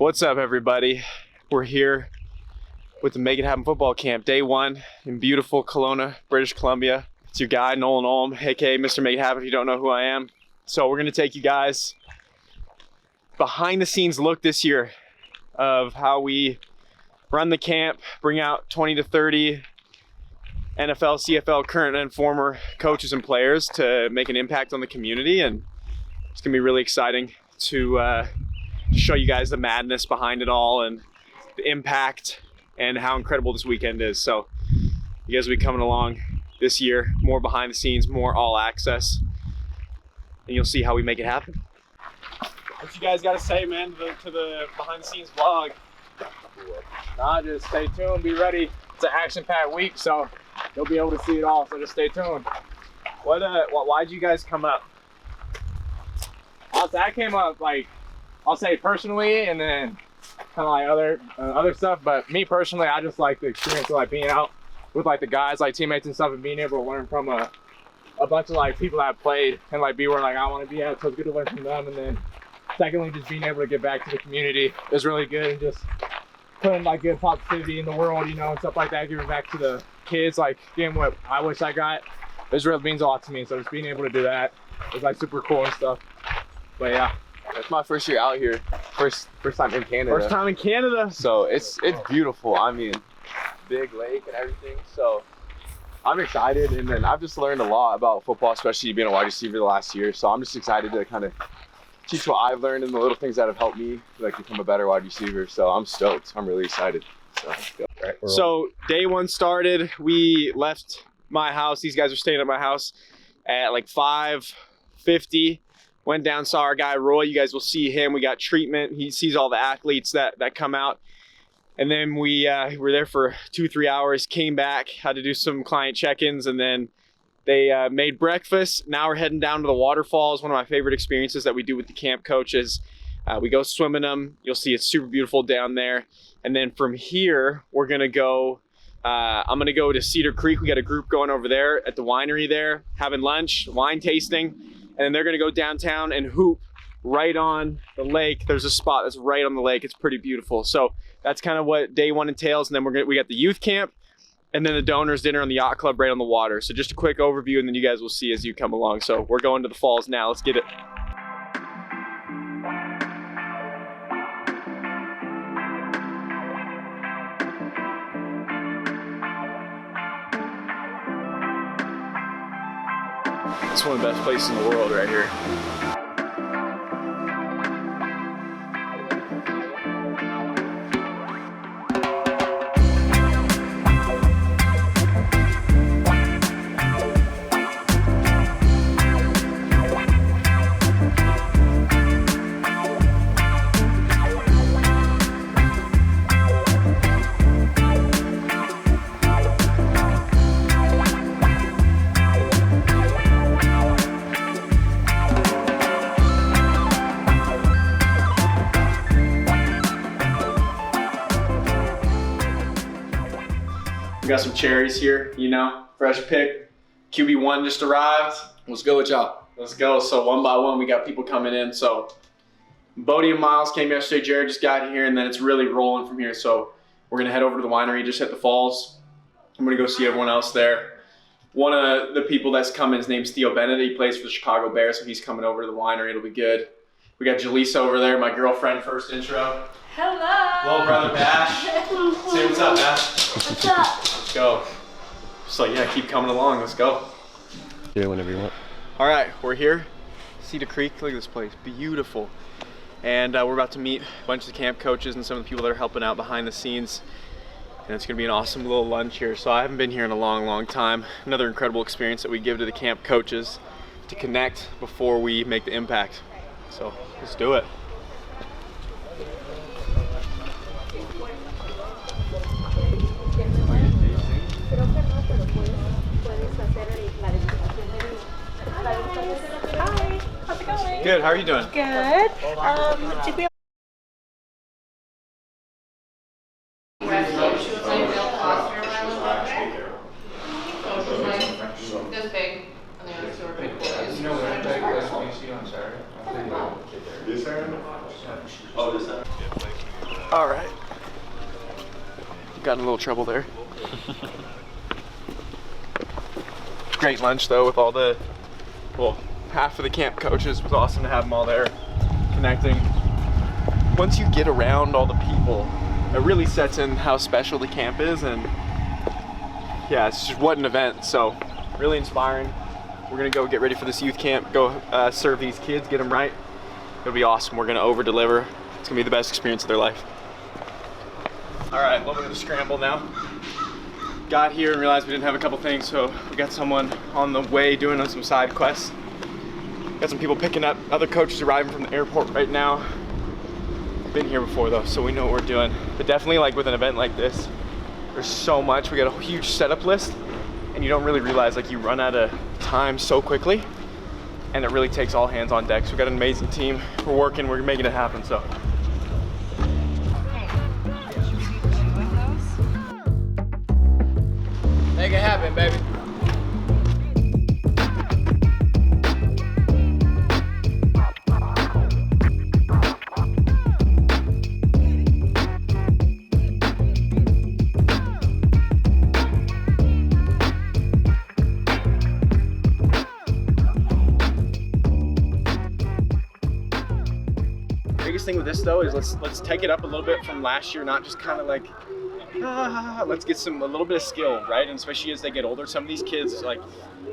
What's up, everybody? We're here with the Make It Happen football camp, day one in beautiful Kelowna, British Columbia. It's your guy, Nolan Olm, aka Mr. Make It Happen if you don't know who I am. So we're gonna take you guys behind the scenes look this year of how we run the camp, bring out 20 to 30 NFL, CFL, current and former coaches and players to make an impact on the community. And it's gonna be really exciting to show you guys the madness behind it all and the impact and how incredible this weekend is. So you guys will be coming along this year, more behind the scenes, more all access, and you'll see how we make it happen. What you guys got to say, man, to the behind the scenes vlog? Nah, just stay tuned, be ready. It's an action-packed week, so you'll be able to see it all, so just stay tuned. Why'd you guys come up? I came up, like, I'll say personally, and then kind of like other stuff. But me personally, I just like the experience of like being out with like the guys, like teammates and stuff, and being able to learn from a bunch of like people that have played and like be where like I want to be at. So it's good to learn from them. And then secondly, just being able to get back to the community is really good, and just putting like good positivity in the world, you know, and stuff like that. Giving back to the kids, like getting what I wish I got. This really means a lot to me. So just being able to do that is like super cool and stuff. But yeah. It's my first year out here. First time in Canada. First time in Canada. So it's beautiful. I mean, big lake and everything. So I'm excited, and then I've just learned a lot about football, especially being a wide receiver the last year. So I'm just excited to kind of teach what I've learned and the little things that have helped me like become a better wide receiver. So I'm stoked. I'm really excited. So day one started. We left my house. These guys are staying at my house at like 5:50. Went down, saw our guy Roy. You guys will see him. We got treatment. He sees all the athletes that come out. And then we were there for 2-3 hours, came back, had to do some client check-ins, and then they made breakfast. Now we're heading down to the waterfalls. One of my favorite experiences that we do with the camp coaches. We go swim in them. You'll see it's super beautiful down there. And then from here, we're gonna go, I'm gonna go to Cedar Creek. We got a group going over there at the winery there, having lunch, wine tasting. And then they're gonna go downtown and hoop right on the lake. There's a spot that's right on the lake. It's pretty beautiful. So that's kind of what day one entails. And then we got the youth camp and then the donors dinner on the yacht club right on the water. So just a quick overview, and then you guys will see as you come along. So we're going to the falls now. Let's get it. It's one of the best places in the world right here. We got some cherries here, you know, fresh pick. QB1 just arrived. Let's go with y'all. Let's go. So one by one, we got people coming in. So Bodie and Miles came yesterday. Jared just got here, and then it's really rolling from here. So we're gonna head over to the winery, just hit the falls. I'm gonna go see everyone else there. One of the people that's coming, his name's Theo Bennett. He plays for the Chicago Bears, so he's coming over to the winery. It'll be good. We got Jaleesa over there, my girlfriend, first intro. Hello. Little brother Bash. Say what's up, Bash. What's up? Let's go. So yeah, keep coming along. Let's go. Yeah, whenever you want. All right, we're here. Cedar Creek. Look at this place. Beautiful. And we're about to meet a bunch of the camp coaches and some of the people that are helping out behind the scenes. And it's gonna be an awesome little lunch here. So I haven't been here in a long, long time. Another incredible experience that we give to the camp coaches to connect before we make the impact. So let's do it. Hi, how's it going? Good, how are you doing? Good. Did we this big, and the other two are big boys. You know what I take SBC on Saturday? Oh. This Saturday? Oh, this Saturday. All right. Got in a little trouble there. Great lunch though with all the, well, half of the camp coaches. It was awesome to have them all there connecting. Once you get around all the people, it really sets in how special the camp is, and yeah, it's just what an event. So really inspiring. We're gonna go get ready for this youth camp, go serve these kids, get them right. It'll be awesome. We're gonna over deliver. It's gonna be the best experience of their life. All right, well, we're gonna scramble now. Got here and realized we didn't have a couple things, so we got someone on the way doing some side quests. Got some people picking up, other coaches arriving from the airport right now. Been here before though, so we know what we're doing. But definitely like with an event like this, there's so much. We got a huge setup list, and you don't really realize like you run out of time so quickly, and it really takes all hands on deck. So we got an amazing team. We're working, we're making it happen, so. Make it happen, baby. Biggest thing with this though is let's take it up a little bit from last year, not just kind of like, let's get a little bit of skill, right? And especially as they get older, some of these kids, like,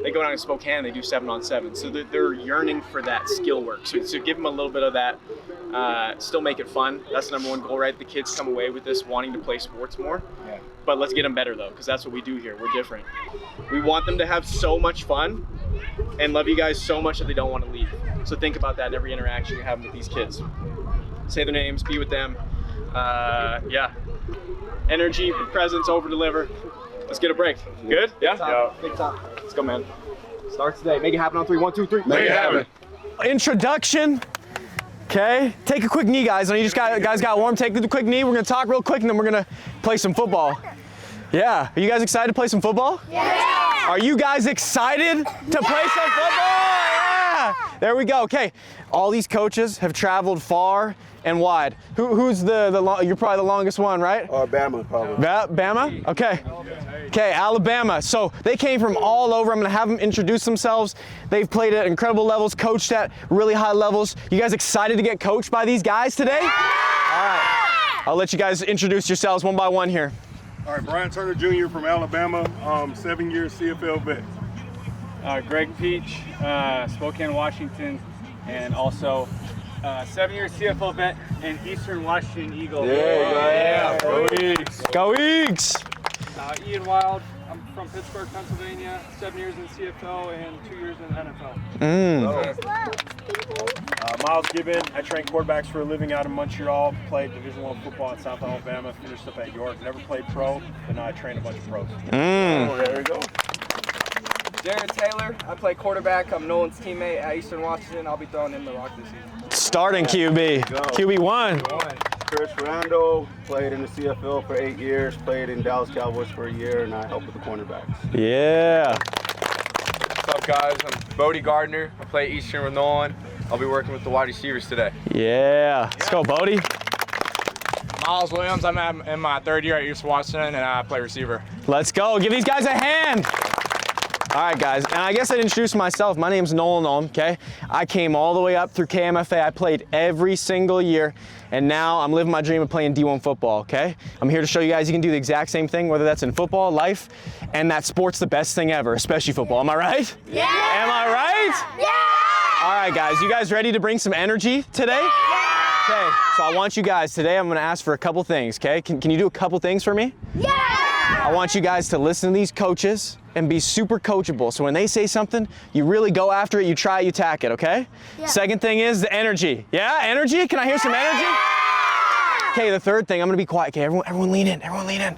they go down to Spokane, they do 7-on-7, so they're yearning for that skill work. So give them a little bit of that, still make it fun. That's the #1 goal, right? The kids come away with this wanting to play sports more. Yeah. But let's get them better though, because that's what we do here. We're different. We want them to have so much fun and love you guys so much that they don't want to leave. So think about that in every interaction you're having with these kids. Say their names, be with them. Yeah. Energy, presence, over deliver. Let's get a break. Good? Yeah? Yeah. Big time. Let's go, man. Start today. Make it happen on 3. 1, 2, 3. Make it happen. Introduction. Okay. Take a quick knee, guys. I know you guys got warm. Take a quick knee. We're gonna talk real quick, and then we're gonna play some football. Yeah. Are you guys excited to play some football? Yeah. Are you guys excited to play some football? Yeah. There we go. Okay. All these coaches have traveled far and wide. Who's you're probably the longest one, right? Bama, probably. Bama? Okay. Okay, Alabama. So they came from all over. I'm gonna have them introduce themselves. They've played at incredible levels, coached at really high levels. You guys excited to get coached by these guys today? Yeah! All right. I'll let you guys introduce yourselves one by one here. All right, Brian Turner Jr. from Alabama, 7-year CFL vet. Greg Peach, Spokane, Washington, and also 7-year CFL vet and Eastern Washington Eagle. Yeah. Go Eagles. Go Eagles. Ian Wild, I'm from Pittsburgh, Pennsylvania, 7 years in the CFL and 2 years in the NFL. Miles Gibbon, I train quarterbacks for a living out in Montreal, played Division I football at South Alabama, finished up at York, never played pro, but now I train a bunch of pros. There we go. Jared Taylor, I play quarterback. I'm Nolan's teammate at Eastern Washington. I'll be throwing him the rock this season. Starting QB. QB1. Chris Rando, played in the CFL for 8 years, played in Dallas Cowboys for a year, and I help with the cornerbacks. Yeah. What's up, guys? I'm Bodie Gardner. I play Eastern with Nolan. I'll be working with the wide receivers today. Yeah. Let's go, Bodie. Miles Williams, I'm in my 3rd year at Eastern Washington, and I play receiver. Let's go. Give these guys a hand. All right, guys, and I guess I'd introduce myself. My name's Nolan, okay? I came all the way up through KMFA. I played every single year, and now I'm living my dream of playing D1 football, okay? I'm here to show you guys you can do the exact same thing, whether that's in football, life, and that sport's the best thing ever, especially football. Am I right? Yeah! Am I right? Yeah! All right, guys, you guys ready to bring some energy today? Yeah! Okay, so I want you guys, today I'm gonna ask for a couple things, okay? Can you do a couple things for me? Yeah! I want you guys to listen to these coaches and be super coachable. So when they say something, you really go after it, you try it, you tack it, okay? Yeah. Second thing is the energy. Yeah, energy? Can I hear some energy? Okay, the third thing, I'm gonna be quiet. Okay, everyone lean in, everyone lean in.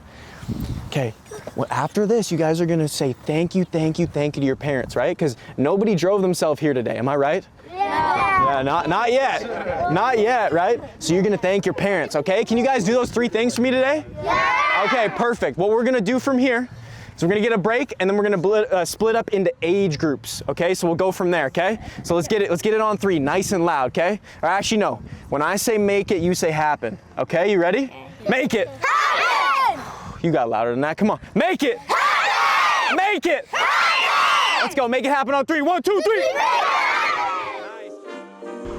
Okay, well, after this, you guys are gonna say thank you to your parents, right? Because nobody drove themselves here today, am I right? Yeah, not yet. Not yet, right? So you're gonna thank your parents, okay? Can you guys do those 3 things for me today? Yeah! Okay, perfect. What we're gonna do from here, So we're gonna get a break, and then we're gonna split up into age groups, okay? So we'll go from there, okay? So let's get it on 3, nice and loud, okay? Or actually, no. When I say make it, you say happen, okay? You ready? Make it. Happen! You got louder than that, come on. Make it. Happen! Make it. Happen! Let's go, make it happen on 3. 1, 2, 3.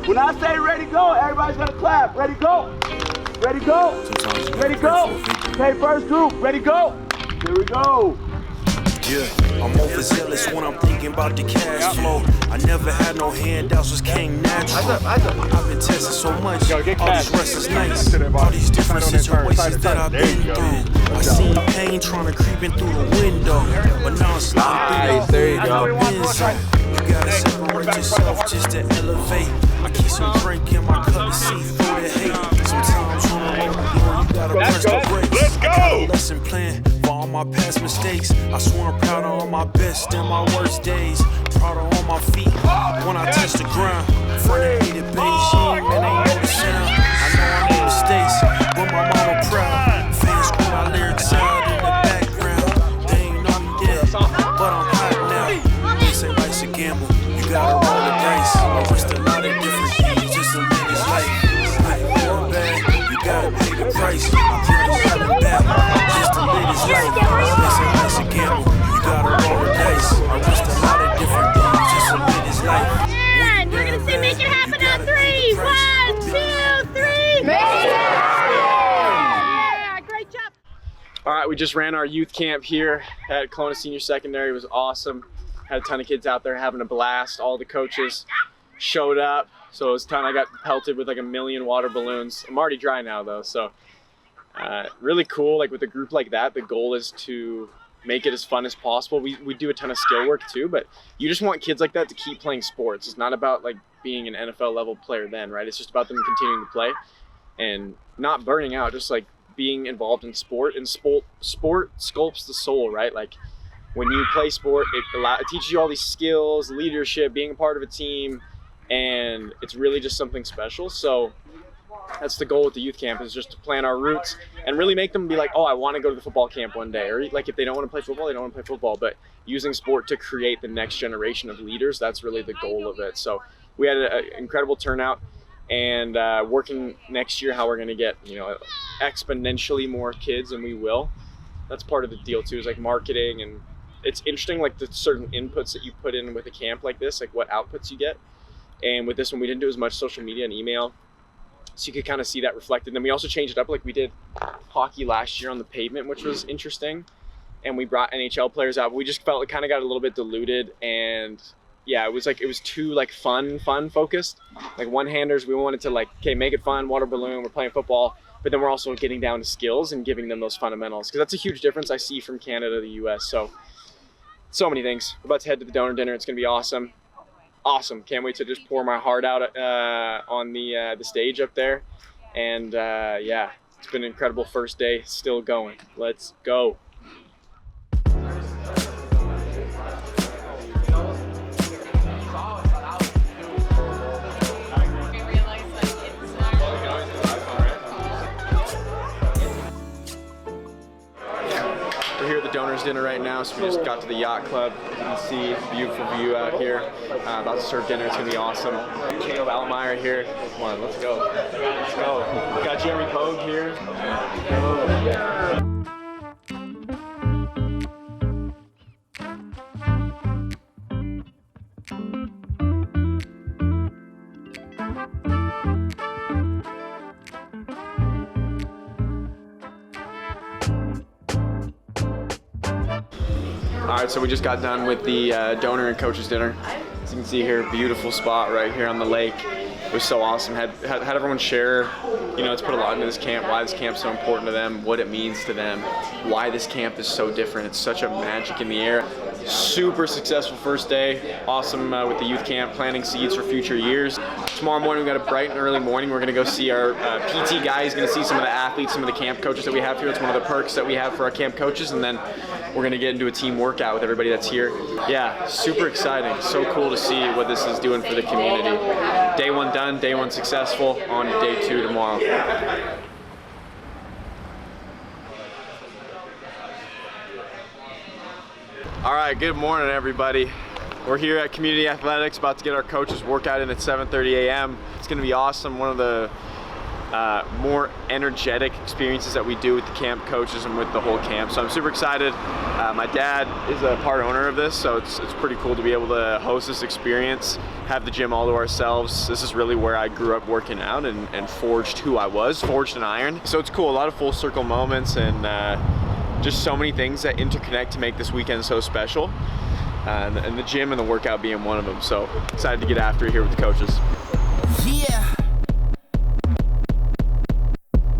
When I say ready, go, everybody's gonna clap. Ready, go. Ready, go. Ready, go. Okay, first group, ready, go. Here we go. Yeah, I'm overzealous when I'm thinking about the cash flow. I never had no handouts, was king natural. I've been testing so much, all these wrestlers nice. All these different situations that I've been through. I seen pain trying to creep in through the window, but now I'm sliding through. There you go. You gotta separate yourself just to elevate. I keep some drink in my cup to see through the hate. Sometimes when I'm on you gotta press the brakes. Let's go! I got a lesson plan for all my past mistakes. I swear I'm proud of all my best and my worst days. Proud of all my feet when I touch the ground. Front of hated Beijing, man, ain't know the sound. I know I made mistakes, but my mama proud. Fans scream my lyrics out in the background. They ain't know me yet, but I'm hot now. They say life's a gamble, you gotta roll the dice. I risked a lot of different things just to live this life. Good or bad, you gotta pay the price. I'm really coming back just to live this life. They say life's a gamble, you gotta roll the dice. I risked a lot of different things just to live this life. And we're gonna say make it happen on 3. 1, 2, 3. Make it happen! Yeah, great job. All right, we just ran our youth camp here at Kelowna Senior Secondary. It was awesome. Had a ton of kids out there having a blast. All the coaches showed up. So it was a ton. I got pelted with like 1 million water balloons. I'm already dry now though, so really cool. Like with a group like that, the goal is to make it as fun as possible. We do a ton of skill work too, but you just want kids like that to keep playing sports. It's not about like being an NFL level player then, right? It's just about them continuing to play and not burning out, just like being involved in sport. And sport sculpts the soul, right? Like when you play sport, it teaches you all these skills, leadership, being a part of a team, and it's really just something special. So that's the goal with the youth camp, is just to plan our routes and really make them be like, oh, I want to go to the football camp one day. Or like if they don't want to play football, they don't want to play football. But using sport to create the next generation of leaders, that's really the goal of it. So we had an incredible turnout, and working next year how we're going to get, you know, exponentially more kids, and we will. That's part of the deal too, is like marketing. And it's interesting, like the certain inputs that you put in with a camp like this, like what outputs you get. And with this one, we didn't do as much social media and email, so you could kind of see that reflected. And then we also changed it up, like we did hockey last year on the pavement, which was interesting. And we brought NHL players out, but we just felt it kind of got a little bit diluted. And yeah, it was too like fun focused. Like one-handers, we wanted to like, okay, make it fun, water balloon, we're playing football, but then we're also getting down to skills and giving them those fundamentals, because that's a huge difference I see from Canada to the US. So many things. We're about to head to the donor dinner. It's gonna be awesome. Awesome. Can't wait to just pour my heart out on the stage up there. And yeah, it's been an incredible first day. Still going. Let's go. We're here at the donors dinner right now, so we just got to the yacht club. You can see a beautiful view out here. About to serve dinner. It's gonna be awesome. Caleb Altmaier here. Come on, let's go. Let's go. We got Jeremy Pogue here. All right, so we just got done with the donor and coaches dinner. As you can see here, beautiful spot right here on the lake. It was so awesome. Had everyone share, you know, it's put a lot into this camp, why this camp's so important to them, what it means to them, why this camp is so different. It's such a magic in the air. Super successful first day. Awesome with the youth camp, planting seeds for future years. Tomorrow morning, we got a bright and early morning. We're gonna go see our PT guy. He's gonna see some of the athletes, some of the camp coaches that we have here. It's one of the perks that we have for our camp coaches. And then we're gonna get into a team workout with everybody that's here. Yeah, super exciting. So cool to see what this is doing for the community. Day one done, day one successful. On to day two tomorrow. All right, good morning, everybody. We're here at Community Athletics, about to get our coaches workout in at 7:30 a.m. It's gonna be awesome. One of the more energetic experiences that we do with the camp coaches and with the whole camp. So I'm super excited. My dad is a part owner of this, so it's pretty cool to be able to host this experience, have the gym all to ourselves. This is really where I grew up working out and forged who I was, forged in iron. So it's cool, a lot of full circle moments and just so many things that interconnect to make this weekend so special. And the gym and the workout being one of them. So excited to get after it here with the coaches. Yeah.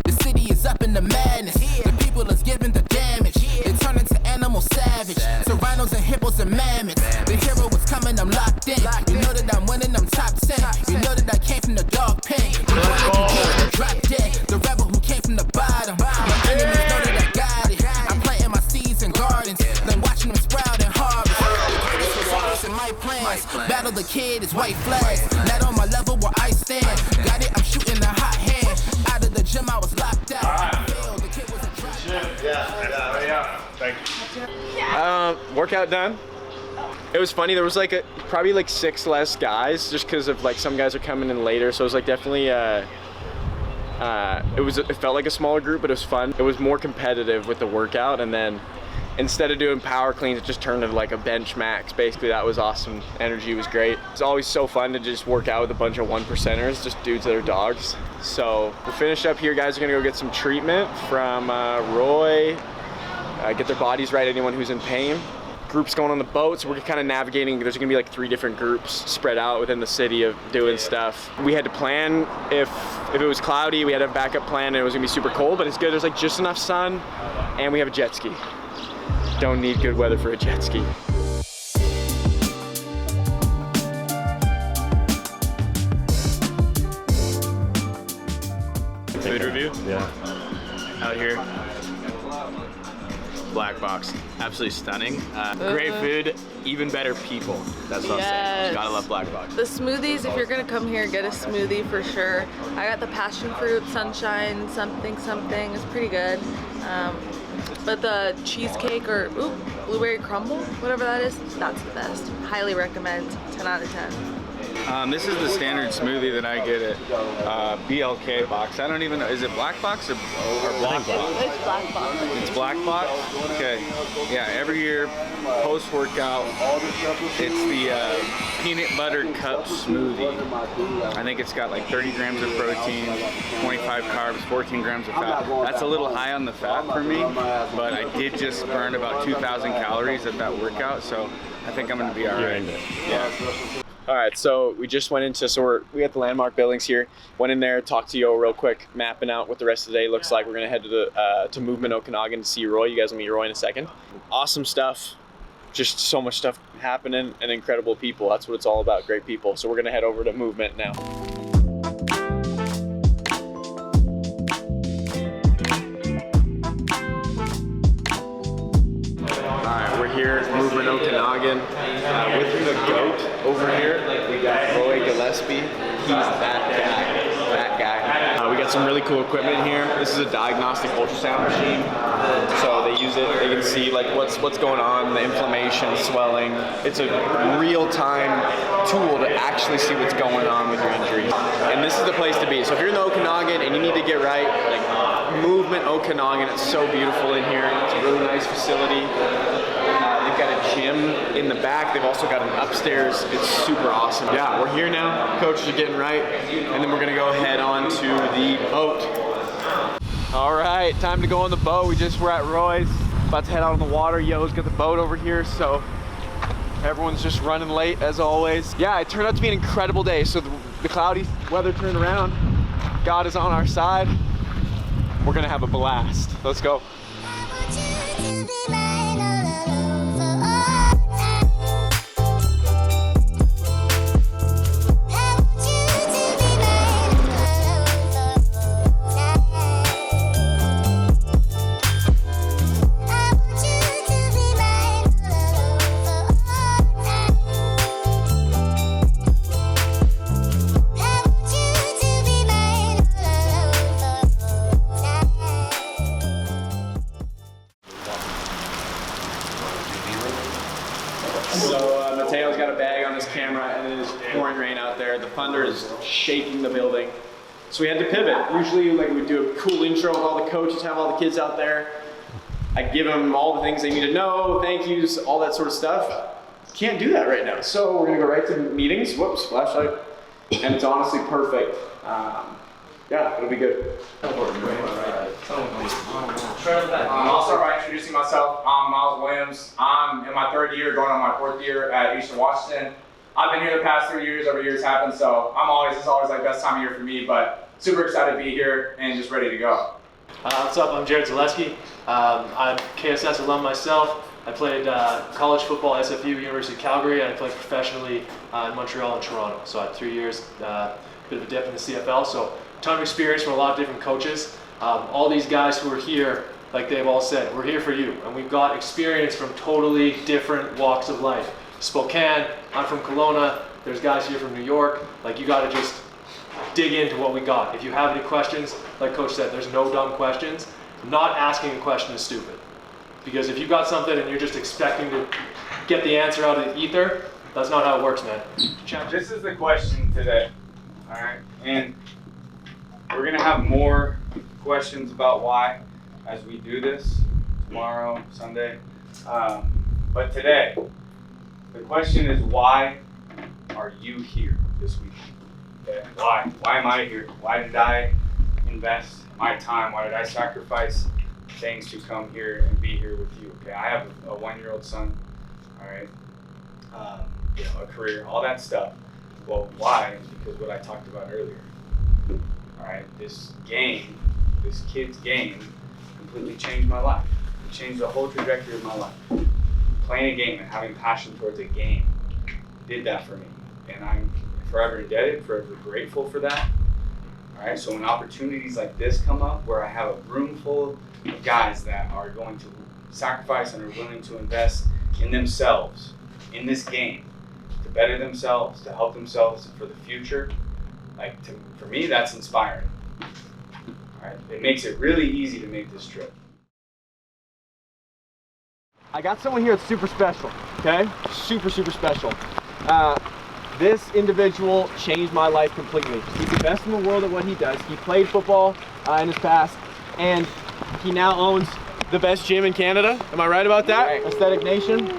The city is up in the madness. The people is giving the damage. They turn into animal savage. So rhinos and hippos and mammoths. The hero is coming, I'm locked in. You know that I'm winning, I'm top 10. You know that I came from the dog pen. The one that you killed, the drop dead. The rebel who came from the bottom. My enemies know that I got it. I'm planting my seeds in gardens. Then watching them sprout and harvest. In my plans, battle the kid is white flags. Not on my level where I stand. Got it, I'm shooting a hot hand. Out of the gym, I was locked out. I failed, the kid was a drop. Yeah. Thank you. Workout done. It was funny, there was like probably like 6 less guys just because of like some guys are coming in later. So it was like definitely it felt like a smaller group, but it was fun. It was more competitive with the workout, and then instead of doing power cleans, it just turned into like a bench max. Basically, that was awesome. Energy was great. It's always so fun to just work out with a bunch of 1%ers, just dudes that are dogs. So we'll finish up here. Guys are gonna go get some treatment from Roy, get their bodies right, anyone who's in pain. Groups going on the boat, so we're kind of navigating. There's gonna be like 3 different groups spread out within the city of doing stuff. We had to plan if it was cloudy, we had a backup plan, and it was gonna be super cold, but it's good. There's like just enough sun, and we have a jet ski. Don't need good weather for a jet ski. Food review? Yeah. Out here. Black Box. Absolutely stunning. Great food, even better people. That's what I'm saying. Gotta love Black Box. The smoothies, if you're gonna come here, get a smoothie for sure. I got the passion fruit, sunshine, something. It's pretty good. But the cheesecake or blueberry crumble, whatever that is, that's the best. Highly recommend, 10 out of 10. This is the standard smoothie that I get at BLK Box. I don't even know, is it Black Box or Black Box? It's Black Box. It's Black Box? Okay. Yeah, every year, post-workout, it's the peanut butter cup smoothie. I think it's got like 30 grams of protein, 25 carbs, 14 grams of fat. That's a little high on the fat for me, but I did just burn about 2,000 calories at that workout, so I think I'm gonna be all right. Yeah. All right, so we just went into, we got the landmark buildings here. Went in there, talked to Yo real quick, mapping out what the rest of the day looks like. We're gonna head to the to Movement Okanagan to see Roy. You guys will meet Roy in a second. Awesome stuff, just so much stuff happening and incredible people. That's what it's all about, great people. So we're gonna head over to Movement now. Here at Movement Okanagan with the GOAT over here. We got Roy Gillespie. He's that guy. We got some really cool equipment here. This is a diagnostic ultrasound machine. So they use it, they can see like what's going on, the inflammation, swelling. It's a real-time tool to actually see what's going on with your injury. And this is the place to be. So if you're in the Okanagan and you need to get right, like Movement Okanagan, it's so beautiful in here. It's a really nice facility. They've got a gym in the back. They've also got an upstairs. It's super awesome. Yeah, we're here now. Coaches are getting right. And then we're gonna go head on to the boat. All right, time to go on the boat. We're at Roy's. About to head out on the water. Yo's got the boat over here, so everyone's just running late as always. Yeah, it turned out to be an incredible day. So the cloudy weather turned around. God is on our side. We're gonna have a blast. Let's go. rain out there. The thunder is shaking the building. So we had to pivot. Usually like we'd do a cool intro with all the coaches, have all the kids out there. I give them all the things they need to know, thank yous, all that sort of stuff. Can't do that right now. So we're gonna go right to meetings. Whoops, flashlight. And it's honestly perfect. Yeah, it'll be good. I'll start by introducing myself. I'm Miles Williams. I'm in my 3rd year, going on my 4th year at Eastern Washington. I've been here the past 3 years, every year's happened, so it's always like best time of year for me, but super excited to be here and just ready to go. What's up, I'm Jared Zaleski. I'm KSS alum myself. I played college football at SFU, University of Calgary. I played professionally in Montreal and Toronto. So I had 3 years, bit of a dip in the CFL. So a ton of experience from a lot of different coaches. All these guys who are here, like they've all said, we're here for you. And we've got experience from totally different walks of life. Spokane, I'm from Kelowna, there's guys here from New York. Like you gotta just dig into what we got. If you have any questions, like Coach said, there's no dumb questions. Not asking a question is stupid. Because if you got something and you're just expecting to get the answer out of the ether, that's not how it works, man. This is the question today, all right? And we're gonna have more questions about why as we do this tomorrow, Sunday. But today, the question is, why are you here this week? Okay. Why? Why am I here? Why did I invest my time? Why did I sacrifice things to come here and be here with you? Okay, I have a 1-year-old son, all right, a career, all that stuff. Well, why? Because what I talked about earlier, all right, this kid's game completely changed my life. It changed the whole trajectory of my life. Playing a game and having passion towards a game did that for me, and I'm forever indebted, forever grateful for that. All right, so when opportunities like this come up, where I have a room full of guys that are going to sacrifice and are willing to invest in themselves, in this game, to better themselves, to help themselves for the future, for me, that's inspiring. All right, it makes it really easy to make this trip. I got someone here that's super special, okay? Super, super special. This individual changed my life completely. He's the best in the world at what he does. He played football in his past, and he now owns the best gym in Canada. Am I right about that? Right. Aesthetic Nation.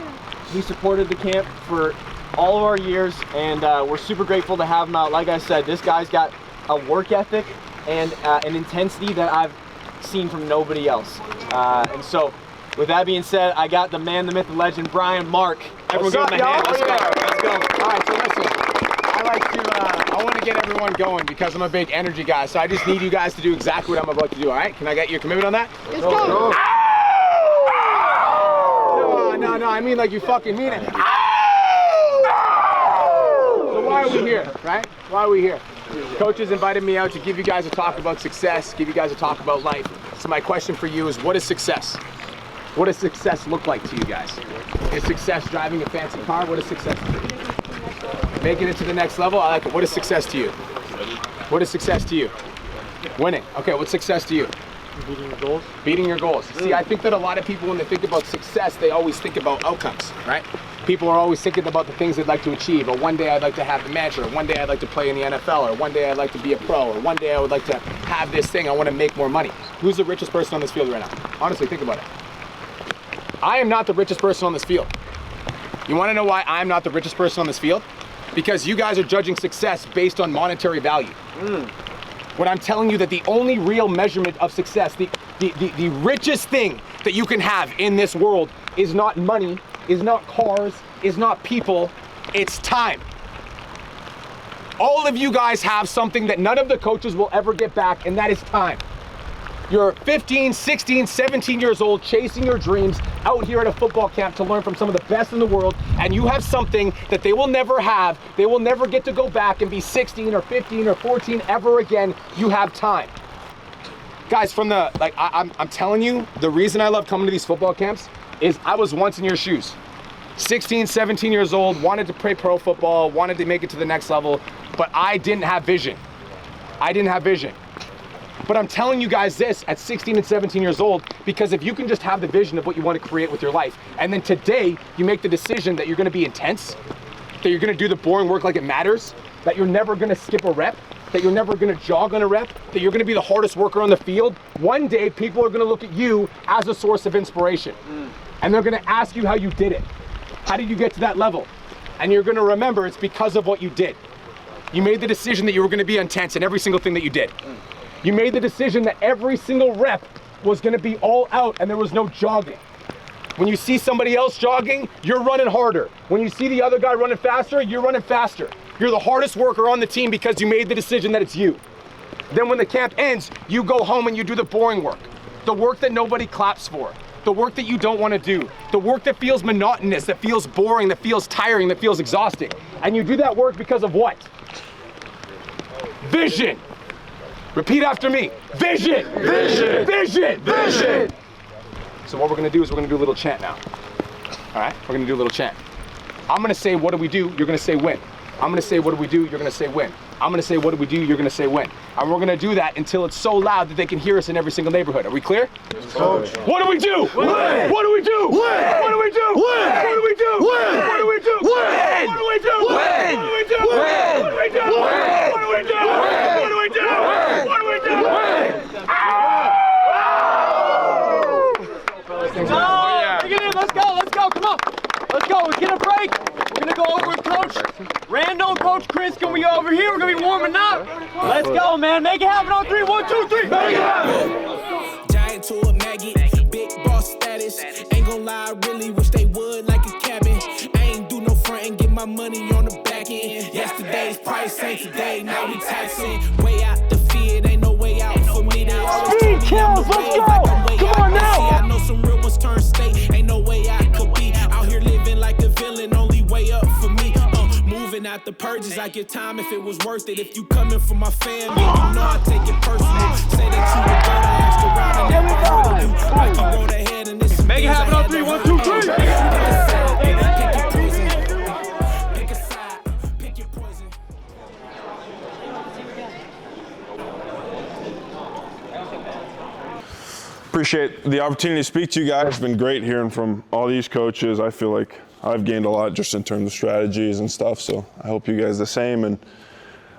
He supported the camp for all of our years, and we're super grateful to have him out. Like I said, this guy's got a work ethic and an intensity that I've seen from nobody else. And so, with that being said, I got the man, the myth, the legend, Brian Mark. Everyone give him a hand. Let's go. Let's go. All right, so listen. I want to get everyone going because I'm a big energy guy. So I just need you guys to do exactly what I'm about to do. All right? Can I get your commitment on that? Let's go. No, I mean like you fucking mean it. So why are we here, right? Why are we here? Coaches invited me out to give you guys a talk about success, give you guys a talk about life. So my question for you is, what is success? What does success look like to you guys? Is success driving a fancy car? What is success to you? Making it to the next level? I like it. What is success to you? What is success to you? Winning. Okay, what's success to you? Beating your goals. Beating your goals. See, I think that a lot of people, when they think about success, they always think about outcomes, right? People are always thinking about the things they'd like to achieve, or one day I'd like to have the mantra, or one day I'd like to play in the NFL, or one day I'd like to be a pro, or one day I would like to have this thing, I want to make more money. Who's the richest person on this field right now? Honestly, think about it. I am not the richest person on this field. You want to know why I'm not the richest person on this field? Because you guys are judging success based on monetary value. What I'm telling you, that the only real measurement of success, the richest thing that you can have in this world is not money, is not cars, is not people, it's time. All of you guys have something that none of the coaches will ever get back, and that is time. You're 15, 16, 17 years old, chasing your dreams, out here at a football camp to learn from some of the best in the world, and you have something that they will never have. They will never get to go back and be 16 or 15 or 14 ever again. You have time. Guys, I'm telling you, the reason I love coming to these football camps is I was once in your shoes. 16, 17 years old, wanted to play pro football, wanted to make it to the next level, but I didn't have vision. I didn't have vision. But I'm telling you guys this at 16 and 17 years old, because if you can just have the vision of what you want to create with your life, and then today you make the decision that you're going to be intense, that you're going to do the boring work like it matters, that you're never gonna skip a rep, that you're never gonna jog on a rep, that you're gonna be the hardest worker on the field, one day people are gonna look at you as a source of inspiration. And they're gonna ask you how you did it. How did you get to that level? And you're gonna remember it's because of what you did. You made the decision that you were gonna be intense in every single thing that you did. You made the decision that every single rep was gonna be all out and there was no jogging. When you see somebody else jogging, you're running harder. When you see the other guy running faster, you're running faster. You're the hardest worker on the team because you made the decision that it's you. Then when the camp ends, you go home and you do the boring work. The work that nobody claps for. The work that you don't want to do. The work that feels monotonous, that feels boring, that feels tiring, that feels exhausting. And you do that work because of what? Vision. Repeat after me. Vision. Vision. Vision. Vision. So what we're gonna do is we're gonna do a little chant now. All right, we're gonna do a little chant. I'm gonna say, what do we do? You're gonna say when. I'm gonna say, what do we do? You're gonna say when. I'm gonna say, what do we do? You're gonna say when. And we're gonna do that until it's so loud that they can hear us in every single neighborhood. Are we clear? Coach. What do we do? When. What do we do? When. What do we do? When. What do we do? When. What do we do? When. What do we do? When. What do we do? When. What do we do? When. What do we do? When. What do we do? When. What do we do? When. Let's go, come on. Let's go, we get a break. We're gonna go over with Coach Randall, Coach Chris. Can we go over here? We're gonna be warming up. Let's go, man. Make it happen on 3. 1, 2, 3. Make it happen. Giant to a Maggie, big boss status. Ain't gonna lie, I really wish they would like a cabin. I ain't do no front and get my money on the back end. Yesterday's price ain't today, now we taxing. Way out the fear, ain't no way out for me. They always Speed kills, let's go. Come on now. I know some real ones turn state, ain't no way I could be out here living like the villain, only way up for me. Moving out the purges, I give time if it was worth it. If you coming from my family, you know I take it personal. Say that you were good, I asked around and never heard of you. Like you rode ahead and this Make it happen on 3. 1, 2, 3. Pick your poison. Pick a side. Pick your poison. Appreciate the opportunity to speak to you guys. It's been great hearing from all these coaches. I feel like I've gained a lot just in terms of strategies and stuff, so I hope you guys the same. And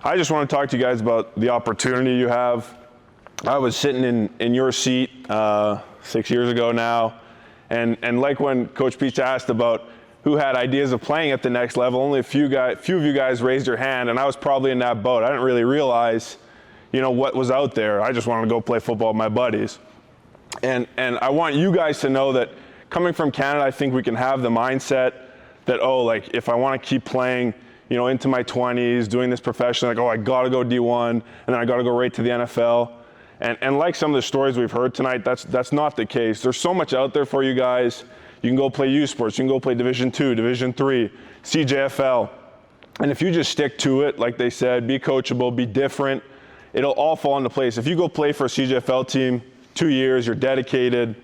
I just want to talk to you guys about the opportunity you have. I was sitting in your seat 6 years ago now, and like when Coach Peach asked about who had ideas of playing at the next level, only a few of you guys raised your hand, and I was probably in that boat. I didn't really realize, what was out there. I just wanted to go play football with my buddies. And I want you guys to know that coming from Canada, I think we can have the mindset that, if I want to keep playing, into my 20s, doing this professionally, I got to go D1, and then I got to go right to the NFL. And like some of the stories we've heard tonight, that's not the case. There's so much out there for you guys. You can go play U Sports, you can go play Division 2, Division 3, CJFL. And if you just stick to it, like they said, be coachable, be different, it'll all fall into place. If you go play for a CJFL team, 2 years, you're dedicated,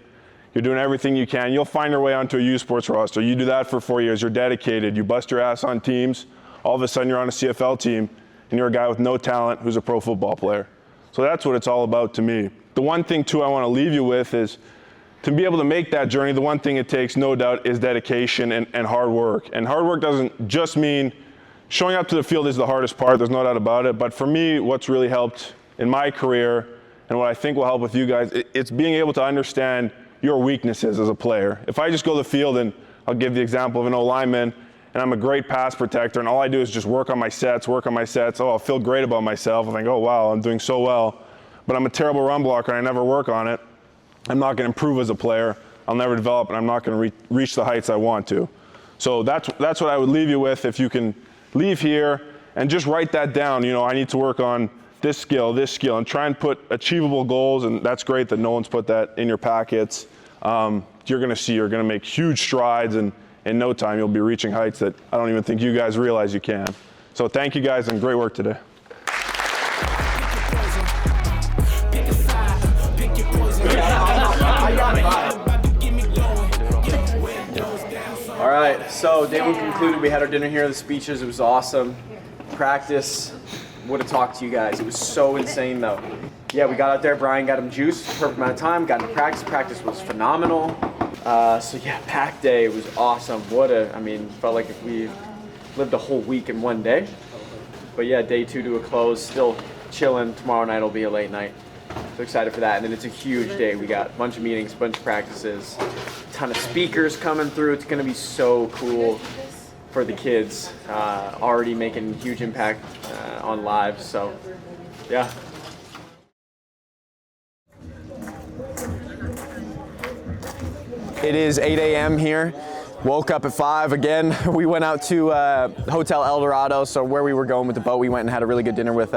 you're doing everything you can, you'll find your way onto a U Sports roster. You do that for 4 years, you're dedicated, you bust your ass on teams, all of a sudden you're on a CFL team, and you're a guy with no talent who's a pro football player. So that's what it's all about to me. The one thing, too, I want to leave you with is to be able to make that journey, the one thing it takes, no doubt, is dedication and hard work. And hard work doesn't just mean showing up to the field is the hardest part, there's no doubt about it. But for me, what's really helped in my career and what I think will help with you guys, it's being able to understand your weaknesses as a player. If I just go to the field, and I'll give the example of an O-lineman, and I'm a great pass protector, and all I do is just work on my sets. I'll feel great about myself. I think, oh, wow, I'm doing so well. But I'm a terrible run blocker, and I never work on it. I'm not going to improve as a player. I'll never develop, and I'm not going to reach the heights I want to. So that's what I would leave you with. If you can leave here and just write that down, I need to work on this skill, and try and put achievable goals, and that's great that no one's put that in your packets. You're going to make huge strides, and in no time you'll be reaching heights that I don't even think you guys realize you can. So thank you guys, and great work today. All right, so day one concluded. We had our dinner here, the speeches, it was awesome. Practice, would have talked to you guys. It was so insane though. Yeah, we got out there, Brian got him juiced, perfect amount of time, got into practice. Practice was phenomenal. So yeah, pack day was awesome. Felt like if we lived a whole week in one day. But yeah, day 2 to a close, still chilling. Tomorrow night will be a late night. So excited for that. And then it's a huge day. We got a bunch of meetings, a bunch of practices, a ton of speakers coming through. It's gonna be so cool for the kids. Already making huge impact on lives, so yeah. It is 8 a.m. here. Woke up at 5 again. We went out to Hotel El Dorado, so where we were going with the boat, we went and had a really good dinner with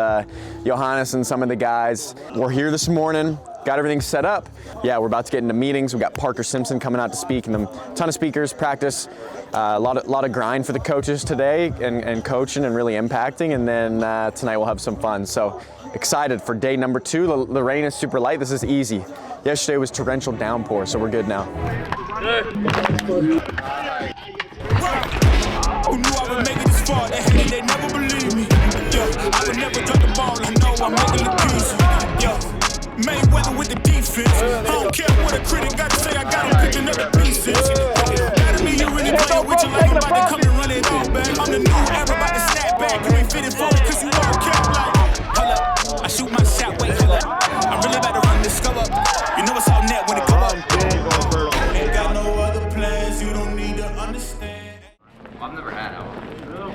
Johannes and some of the guys. We're here this morning, got everything set up. Yeah, we're about to get into meetings. We got Parker Simpson coming out to speak, and a ton of speakers, practice. A lot of grind for the coaches today and coaching and really impacting, and then tonight we'll have some fun. So excited for day number 2. The rain is super light. This is easy. Yesterday was torrential downpour, so we're good now. Who knew I would make it this far? They hated, they never believe me. Yeah, I would never drop the ball. I know I'm making it easy. Yeah, Mayweather with the defense. I don't care what a critic got to say. I got him picking up the pieces. Better me, you really playing with you like I'm about to come and run it all back. I'm the new era about to snap back. You ain't fitted for it because you all kept like. Hold up, I shoot my shot. Wait, hold up. I'm really about to run this scope up. You know it's all net when it go up. Ain't got no other plans. You don't need to understand. I've never had alcohol.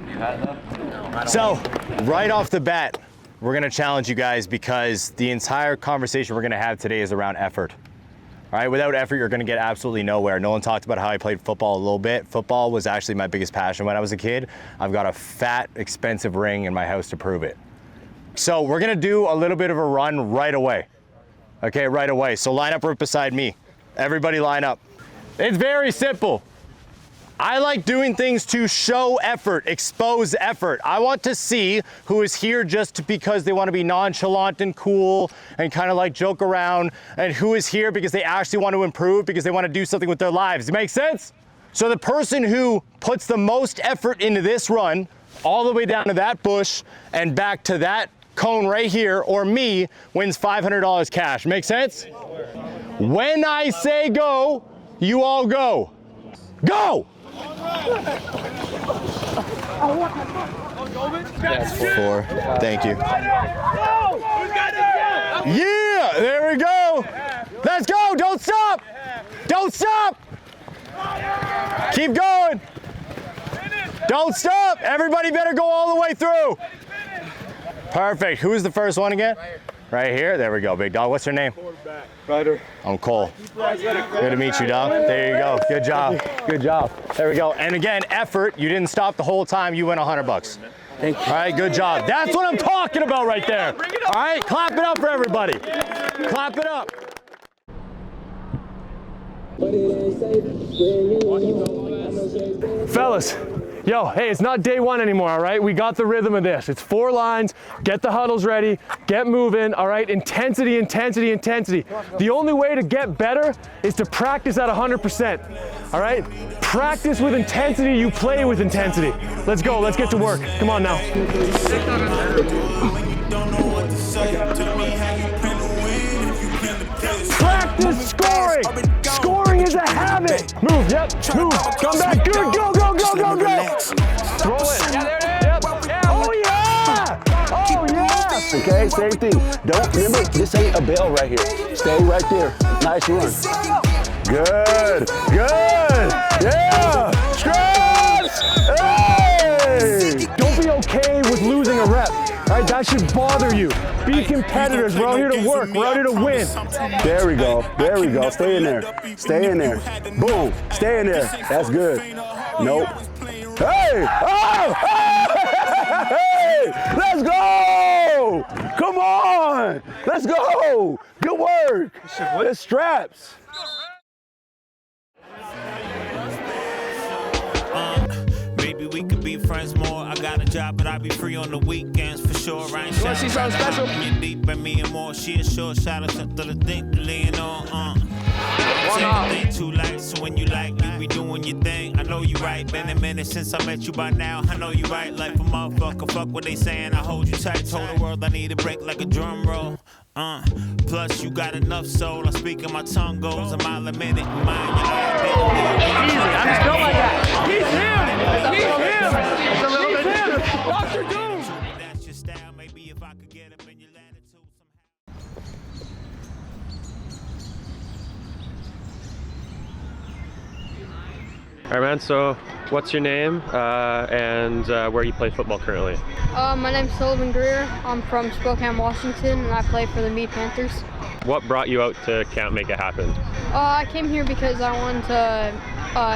You had that? So, right off the bat, we're gonna challenge you guys because the entire conversation we're gonna have today is around effort. All right, without effort, you're gonna get absolutely nowhere. Nolan talked about how I played football a little bit. Football was actually my biggest passion when I was a kid. I've got a fat, expensive ring in my house to prove it. So we're gonna do a little bit of a run right away. Okay, right away. So line up right beside me. Everybody line up. It's very simple. I like doing things to show effort, expose effort. I want to see who is here just because they want to be nonchalant and cool and kind of like joke around, and who is here because they actually want to improve, because they want to do something with their lives. Does it make sense? So the person who puts the most effort into this run, all the way down to that bush and back to that cone right here, or me, wins $500 cash. Make sense? When I say go, you all go. Go! That's 4. Thank you. Yeah, there we go. Let's go. Don't stop. Don't stop. Keep going. Don't stop. Everybody better go all the way through. Perfect. Who is the first one again? Right here. There we go, big dog. What's your name? Ryder. I'm Cole. Good to meet you, dog. There you go. Good job. Good job. There we go. And again, effort. You didn't stop the whole time. You win $100. Thank you. All right, good job. That's what I'm talking about right there. All right, clap it up for everybody. Clap it up. Fellas, yo, hey, it's not day 1 anymore, all right? We got the rhythm of this. It's 4 lines, get the huddles ready, get moving, all right? Intensity, intensity, intensity. The only way to get better is to practice at 100%, all right? Practice with intensity, you play with intensity. Let's go, let's get to work. Come on now. Practice scoring! Scoring is a habit! Move, yep, move, come back, good, go, go, go, go, go! Throw it, yeah, there it is! Yep. Yeah. Oh yeah! Oh yeah! Okay, same thing. Don't, remember, this ain't a bail right here. Stay right there. Nice run. Good, good, yeah! Stretch! Hey! Don't be okay with losing a rep. All right, that should bother you. Be competitors. We're out here to work. We're out here to win. There we go. There we go. Stay in there. Stay in there. Boom. Stay in there. That's good. Nope. Hey! Oh! Hey! Let's go! Come on! Let's go! Good work. It's straps. Maybe we could be friends more. I got a job, but I'll be free on the weekends for sure. I ain't you wanna see something special? You deep in me and more. She a short shot of something to think, lean on. Everything too light, so when you like, you be doing your thing. I know you right. Been a minute since I met you by now. I know you right. Like a motherfucker, fuck what they saying. I hold you tight. Told the world I need a break like a drum roll. Plus you got enough soul. I speak and my tongue goes a mile a minute. Mind your eye, easy. I just felt like that. He's him. He's him. It's a little bit Dr. Doom! All right, man, so what's your name and where you play football currently? My name's Sullivan Greer. I'm from Spokane, Washington, and I play for the Meade Panthers. What brought you out to Camp Make It Happen? I came here because I wanted to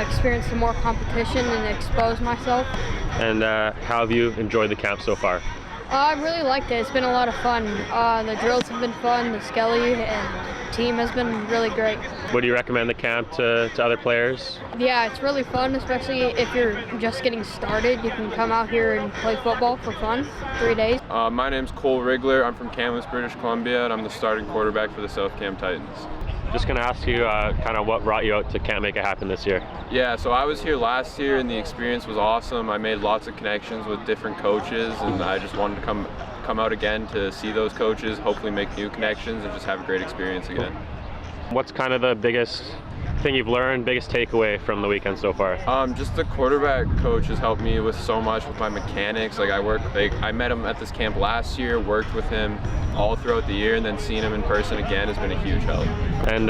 experience some more competition and expose myself. And how have you enjoyed the camp so far? I really liked it. It's been a lot of fun. The drills have been fun, the skelly and team has been really great. Would you recommend the camp to other players? Yeah, it's really fun, especially if you're just getting started. You can come out here and play football for fun, 3 days. My name's Cole Rigler. I'm from Kamloops, British Columbia, and I'm the starting quarterback for the South Cam Titans. Just going to ask you kind of what brought you out to Camp Make It Happen this year? Yeah, so I was here last year and the experience was awesome. I made lots of connections with different coaches and I just wanted to come out again to see those coaches, hopefully make new connections and just have a great experience again. What's kind of the biggest thing you've learned, biggest takeaway from the weekend so far? Just the quarterback coach has helped me with so much with my mechanics. I met him at this camp last year, worked with him all throughout the year, and then seeing him in person again has been a huge help. And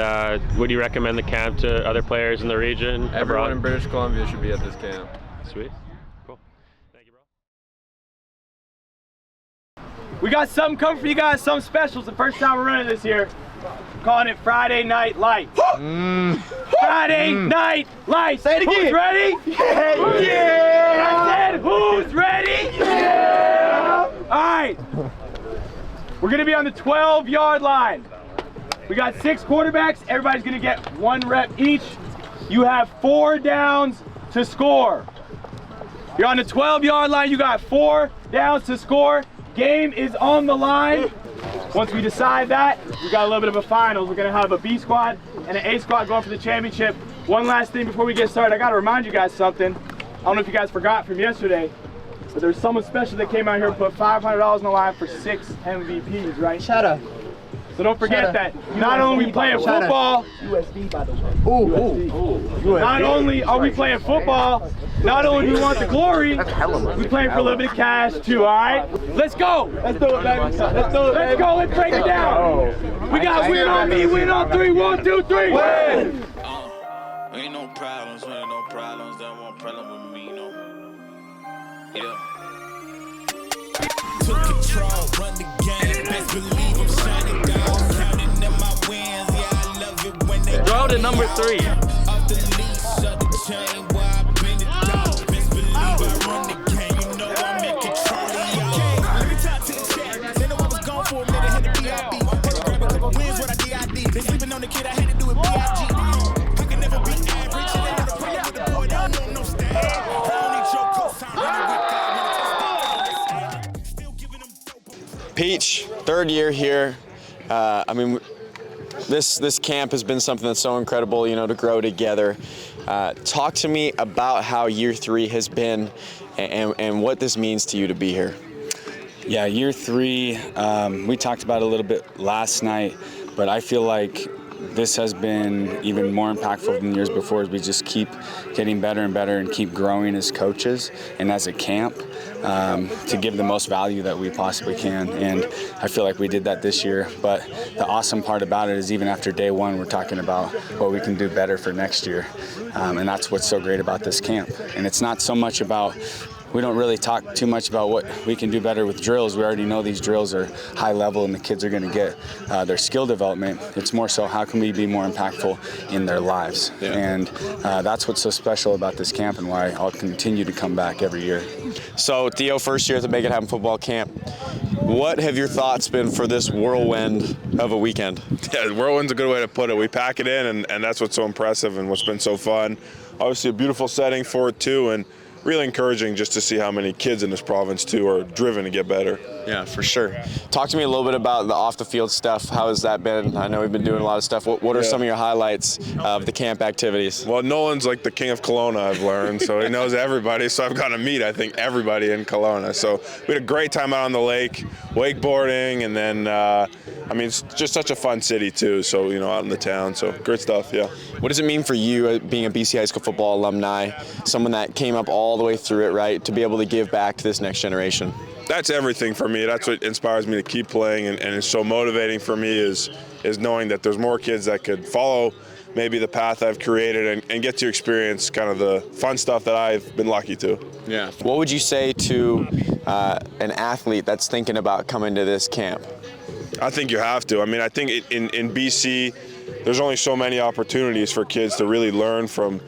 would you recommend the camp to other players in the region? Everyone in British Columbia should be at this camp. Sweet. Cool. Thank you, bro. We got something coming for you guys, something special. It's the first time we're running this year. We're calling it Friday Night Lights. Friday Night Lights. Say it again. Who's ready? Yeah. I said, who's ready? Yeah. All right. We're going to be on the 12-yard line. We got 6 quarterbacks. Everybody's going to get 1 rep each. You have 4 downs to score. You're on the 12-yard line. You got 4 downs to score. Game is on the line. Once we decide that, we got a little bit of a finals. We're going to have a B squad and an A squad going for the championship. One last thing before we get started. I got to remind you guys something. I don't know if you guys forgot from yesterday, but there's someone special that came out here and put $500 on the line for 6 MVPs, right? Shut up. So don't forget that not only are we playing football, USD by the way. Not only are we playing football, not only do we want the glory, we're playing for a little bit of cash too, all right? Let's go. Let's do it, baby. Let's do it. Let's go. Let's break it down. We got win on me, win on 3. 1, 2, 3. Win. Ain't no problems, ain't no problems. That one problem with me, no. Yeah. Took control, run the game. Best believe I'm shining down. Counting in my wins, yeah, I love it when they throw to number 3. Off the leash, shut the chain while I bend it down. Best believe I run the game. You know I'm in control of y'all. Let me talk to the chat. They know I was gone for a minute, had to B.I.B. Had to grab a couple wins with a D.I.D. They sleeping on the kid, I had to do it B.I.G. I can never be average. They wanna play with the boy, don't want no stab. I don't need your co-sign, running with God. Peach, 3rd year here. I mean, this camp has been something that's so incredible, you know, to grow together. Talk to me about how year 3 has been and what this means to you to be here. Yeah, year 3, we talked about it a little bit last night, but I feel like this has been even more impactful than years before as we just keep getting better and better and keep growing as coaches and as a camp to give the most value that we possibly can. And I feel like we did that this year. But the awesome part about it is even after day 1, we're talking about what we can do better for next year. And that's what's so great about this camp. And it's not so much about we don't really talk too much about what we can do better with drills. We already know these drills are high level and the kids are going to get their skill development. It's more so how can we be more impactful in their lives. Yeah. And that's what's so special about this camp and why I'll continue to come back every year. So Theo, first year at the Make It Happen football camp. What have your thoughts been for this whirlwind of a weekend? Yeah, whirlwind's a good way to put it. We pack it in and that's what's so impressive and what's been so fun. Obviously a beautiful setting for it too, and really encouraging just to see how many kids in this province too are driven to get better. Yeah, for sure. Talk to me a little bit about the off the field stuff. How has that been? I know we've been doing a lot of stuff. What are some of your highlights of the camp activities? Well, Nolan's like the king of Kelowna, I've learned, so he knows everybody. So I've got to meet, I think, everybody in Kelowna. So we had a great time out on the lake, wakeboarding, and then, I mean, it's just such a fun city too. So, you know, out in the town. So great stuff, yeah. What does it mean for you being a BC High School football alumni, someone that came up all all the way through it, right? To be able to give back to this next generation. That's everything for me. That's what inspires me to keep playing, and it's so motivating for me is knowing that there's more kids that could follow maybe the path I've created and get to experience kind of the fun stuff that I've been lucky to. Yeah. What would you say to an athlete that's thinking about coming to this camp? I think you have to. I mean, I think in BC, there's only so many opportunities for kids to really learn from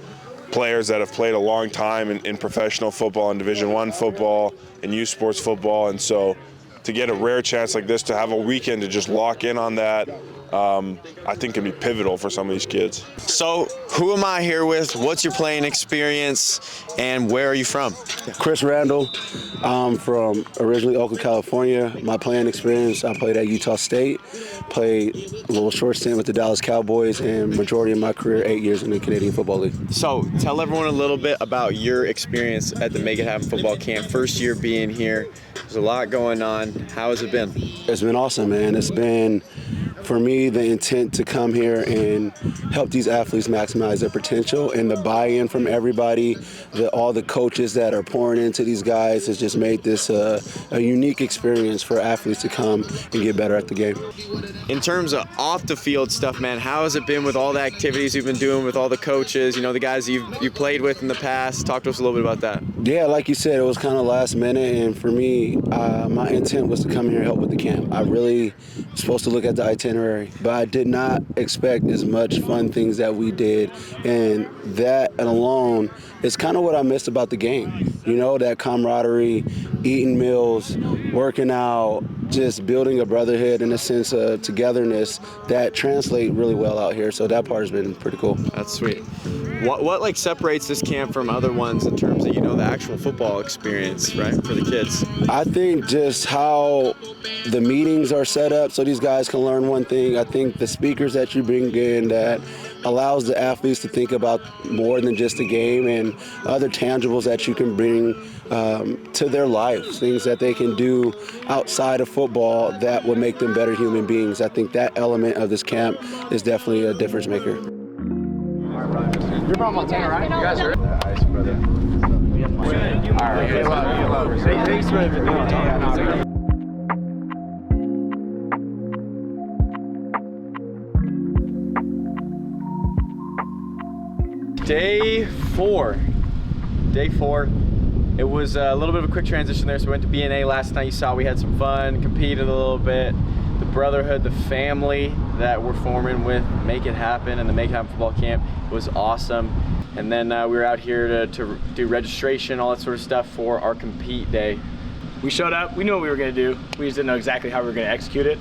players that have played a long time in professional football and Division I football and youth sports football. And so to get a rare chance like this, to have a weekend to just lock in on that, I think can be pivotal for some of these kids. So who am I here with? What's your playing experience and where are you from? Chris Randall. I'm from originally Oakland, California. My playing experience, I played at Utah State, played a little short stint with the Dallas Cowboys, and majority of my career, 8 years in the Canadian Football League. So tell everyone a little bit about your experience at the Make It Happen football camp. First year being here, there's a lot going on. How has it been? It's been awesome, man. It's been, for me, the intent to come here and help these athletes maximize their potential, and the buy-in from everybody, all the coaches that are pouring into these guys has just made this a unique experience for athletes to come and get better at the game. In terms of off the field stuff, man, how has it been with all the activities you've been doing with all the coaches, you know, the guys you played with in the past? Talk to us a little bit about that. Yeah, like you said, it was kind of last minute, and for me, my intent was to come here and help with the camp. I really was supposed to look at the itinerary, but I did not expect as much fun things that we did, and that alone is kind of what I missed about the game. You know, that camaraderie, eating meals, working out, just building a brotherhood and a sense of togetherness that translate really well out here. So that part has been pretty cool. That's sweet. What like separates this camp from other ones in terms of, you know, the actual football experience, right, for the kids? I think just how the meetings are set up so these guys can learn one thing. I think the speakers that you bring in that allows the athletes to think about more than just the game, and other tangibles that you can bring to their lives, things that they can do outside of football that would make them better human beings. I think that element of this camp is definitely a difference maker. You're from Montana, right? You guys are nice, brother. All right. Thanks for the Day four. It was a little bit of a quick transition there. So we went to BNA last night. You saw we had some fun, competed a little bit. The brotherhood, the family that we're forming with Make It Happen and the Make It Happen football camp was awesome. And then we were out here to do registration, all that sort of stuff for our compete day. We showed up, we knew what we were gonna do. We just didn't know exactly how we were gonna execute it.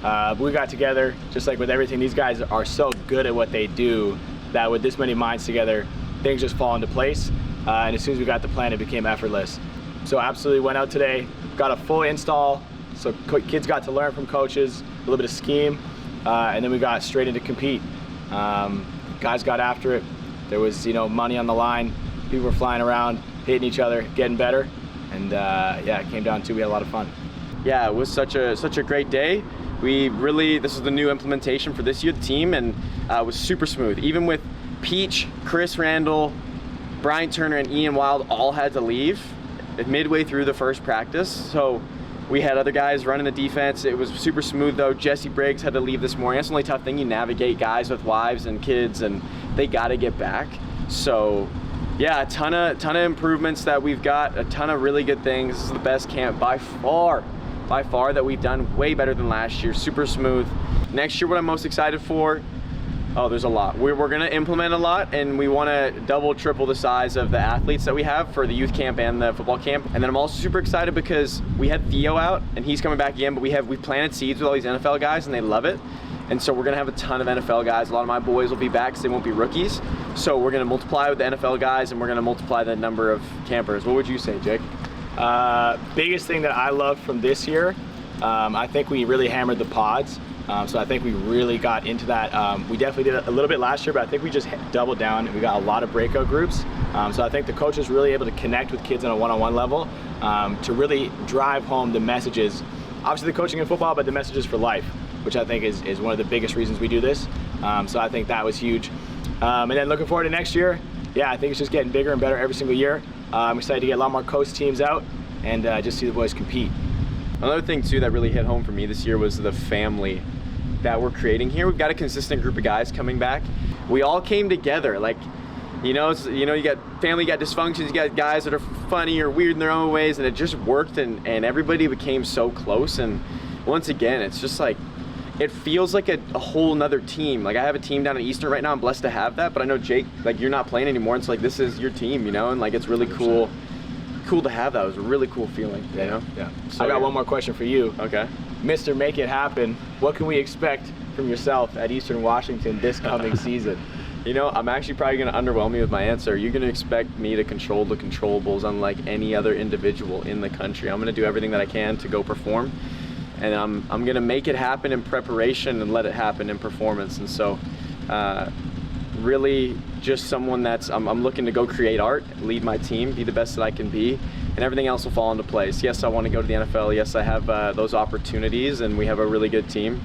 But we got together, just like with everything, these guys are so good at what they do that with this many minds together, things just fall into place. And as soon as we got the plan, it became effortless. So absolutely went out today, got a full install, so kids got to learn from coaches, a little bit of scheme, and then we got straight into compete. Guys got after it. There was, you know, money on the line. People were flying around, hitting each other, getting better, and yeah, it came down to we had a lot of fun. Yeah, it was such a great day. This is the new implementation for this year, the team, and it was super smooth. Even with Peach, Chris Randall, Brian Turner, and Ian Wild all had to leave midway through the first practice. So we had other guys running the defense. It was super smooth though. Jesse Briggs had to leave this morning. That's the only tough thing. You navigate guys with wives and kids, and they got to get back. So yeah, a ton of improvements that we've got, a ton of really good things. This is the best camp by far that we've done, way better than last year, super smooth. Next year, what I'm most excited for, oh, there's a lot. We're gonna implement a lot, and we wanna double, triple the size of the athletes that we have for the youth camp and the football camp. And then I'm also super excited because we had Theo out, and he's coming back again, but we planted seeds with all these NFL guys, and they love it. And so we're gonna have a ton of NFL guys. A lot of my boys will be back because they won't be rookies. So we're gonna multiply with the NFL guys, and we're gonna multiply the number of campers. What would you say, Jake? Biggest thing that I loved from this year, I think we really hammered the pods. So I think we really got into that. We definitely did a little bit last year, but I think we just doubled down. We got a lot of breakout groups. So I think the coach is really able to connect with kids on a one-on-one level to really drive home the messages. Obviously the coaching in football, but the messages for life, which I think is one of the biggest reasons we do this. So I think that was huge. And then looking forward to next year, yeah, I think it's just getting bigger and better every single year. I'm excited to get a lot more coast teams out and just see the boys compete. Another thing too that really hit home for me this year was the family that we're creating here. We've got a consistent group of guys coming back. We all came together. Like, you got family, you got dysfunctions, you got guys that are funny or weird in their own ways, and it just worked, and everybody became so close. And once again, it's just like, it feels like a whole nother team. Like, I have a team down in Eastern right now. I'm blessed to have that, but I know, Jake, like, you're not playing anymore. It's like, this is your team, and like, it's really cool to have that. It was a really cool feeling, Yeah. So I got one more question for you. Okay. Mr. Make It Happen, what can we expect from yourself at Eastern Washington this coming season? I'm actually probably going to underwhelm you with my answer. You're going to expect me to control the controllables unlike any other individual in the country. I'm going to do everything that I can to go perform, and I'm going to make it happen in preparation and let it happen in performance. And so really just someone that's, I'm looking to go create art, lead my team, be the best that I can be, and everything else will fall into place. Yes, I want to go to the NFL. Yes, I have those opportunities, and we have a really good team,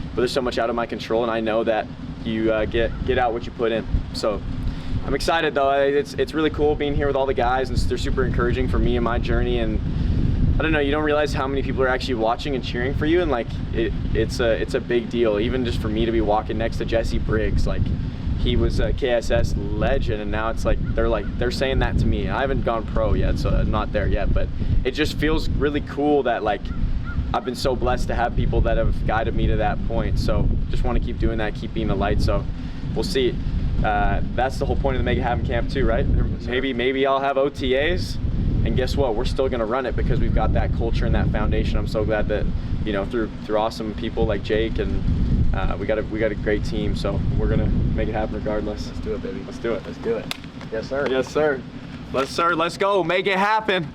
but there's so much out of my control, and I know that you get out what you put in. So I'm excited though. It's really cool being here with all the guys, and they're super encouraging for me and my journey. And I don't know, you don't realize how many people are actually watching and cheering for you, and like it's a big deal. Even just for me to be walking next to Jesse Briggs, like he was a KSS legend, and now it's like they're saying that to me. I haven't gone pro yet, so I'm not there yet, but it just feels really cool that like I've been so blessed to have people that have guided me to that point. So just want to keep doing that, keep being a light. So we'll see. That's the whole point of the Make It Happen camp too, right? Maybe I'll have OTAs, and guess what? We're still going to run it because we've got that culture and that foundation. I'm so glad that through awesome people like Jake, and we got a great team. So we're going to make it happen regardless. Let's do it, baby. Let's do it. Let's do it. Yes, sir. Yes, sir. Let's go. Make it happen.